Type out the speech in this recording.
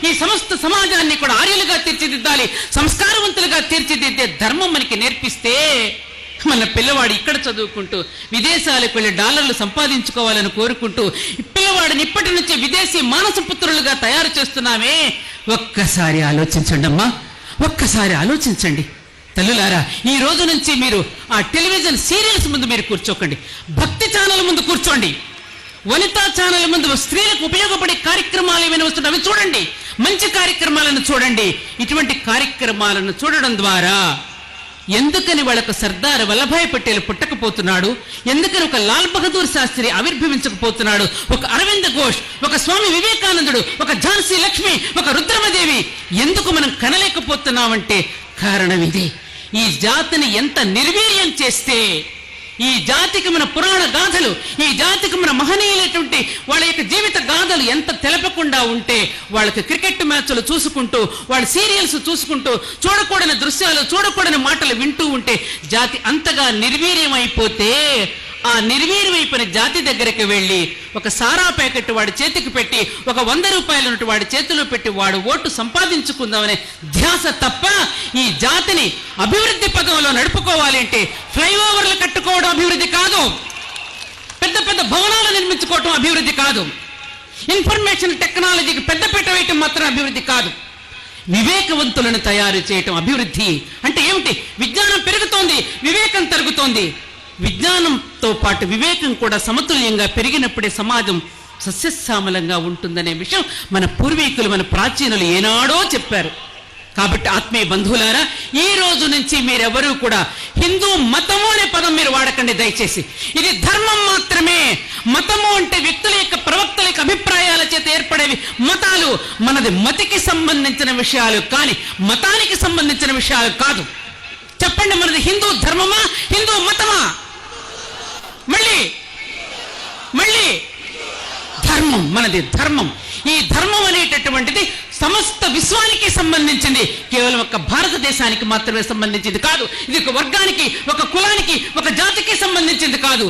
ఈ సమస్త సమాజాన్ని కూడా ఆర్యులుగా తీర్చిదిద్దాలి, సంస్కారవంతులుగా తీర్చిదిద్దే ధర్మం మనకి నేర్పిస్తే మన పిల్లవాడు ఇక్కడ చదువుకుంటూ విదేశాలకు వెళ్ళి డాలర్లు సంపాదించుకోవాలని కోరుకుంటూ పిల్లవాడిని ఇప్పటి నుంచే విదేశీ మానసపుత్రులుగా తయారు చేస్తున్నామే. ఒక్కసారి ఆలోచించండి అమ్మా, ఒక్కసారి ఆలోచించండి తల్లులారా. ఈ రోజు నుంచి మీరు ఆ టెలివిజన్ సీరియల్స్ ముందు మీరు కూర్చోకండి, భక్తి ఛానల్ ముందు కూర్చోండి, వనితా ఛానల్ ముందు స్త్రీలకు ఉపయోగపడే కార్యక్రమాలు ఏమైనా వస్తున్నాయి అవి చూడండి, మంచి కార్యక్రమాలను చూడండి. ఇటువంటి కార్యక్రమాలను చూడడం ద్వారా ఎందుకని వాళ్ళకు సర్దార్ వల్లభాయ్ పటేల్ పుట్టకపోతున్నాడు, ఎందుకని ఒక లాల్ బహదూర్ శాస్త్రి ఆవిర్భవించకపోతున్నాడు, ఒక అరవింద్ ఘోష్, ఒక స్వామి వివేకానందుడు, ఒక ఝాన్సీ లక్ష్మి, ఒక రుద్రమదేవి ఎందుకు మనం కనలేకపోతున్నామంటే కారణం ఇది. ఈ జాతిని ఎంత నిర్వీర్యం చేస్తే, ఈ జాతికి మన పురాణ గాథలు, ఈ జాతికి మన మహనీయులైనటువంటి వాళ్ళ యొక్క జీవిత గాథలు ఎంత తెలపకుండా ఉంటే, వాళ్ళకి క్రికెట్ మ్యాచ్లు చూసుకుంటూ, వాళ్ళ సీరియల్స్ చూసుకుంటూ, చూడకూడని దృశ్యాలు, చూడకూడని మాటలు వింటూ ఉంటే జాతి అంతగా నిర్వీర్యం అయిపోతే, ఆ నిర్వీర్యమైపోయిన జాతి దగ్గరికి వెళ్ళి ఒక సారా ప్యాకెట్ వాడి చేతికి పెట్టి, ఒక 100 రూపాయలు వాడి చేతిలో పెట్టి వాడు ఓటు సంపాదించుకుందామనే ధ్యాస తప్ప ఈ జాతిని అభివృద్ధి పదంలో నడుపుకోవాలి అంటే ఫ్లైఓవర్లు కట్టుకోవడం అభివృద్ధి కాదు, పెద్ద పెద్ద భవనాలు నిర్మించుకోవటం అభివృద్ధి కాదు, ఇన్ఫర్మేషన్ టెక్నాలజీకి పెద్దపీట వేయటం మాత్రం అభివృద్ధి కాదు. వివేకవంతులను తయారు చేయటం అభివృద్ధి అంటే ఏమిటి? విజ్ఞానం పెరుగుతోంది, వివేకం తరుగుతోంది. విజ్ఞానంతో పాటు వివేకం కూడా సమతుల్యంగా పెరిగినప్పుడే సమాజం సస్యశ్యామలంగా ఉంటుందనే విషయం మన పూర్వీకులు, మన ప్రాచీనులు ఏనాడో చెప్పారు. కాబట్టి ఆత్మీయ బంధువులారా, ఈ రోజు నుంచి మీరెవరూ కూడా హిందూ మతము అనే పదం మీరు వాడకండి దయచేసి. ఇది ధర్మం మాత్రమే. మతము అంటే వ్యక్తుల యొక్క, ప్రవక్తల యొక్క అభిప్రాయాల చేత ఏర్పడేవి మతాలు. మనది మతికి సంబంధించిన విషయాలు కానీ మతానికి సంబంధించిన విషయాలు కాదు. చెప్పండి, మనది హిందూ ధర్మమా, హిందూ మతమా? మళ్ళీ మళ్ళీ ధర్మం, మనది ధర్మం. ఈ ధర్మం అనేటటువంటిది సమస్త విశ్వానికి సంబంధించింది, కేవలం ఒక భారతదేశానికి మాత్రమే సంబంధించింది కాదు. ఇది ఒక వర్గానికి, ఒక కులానికి, ఒక జాతికి సంబంధించింది కాదు.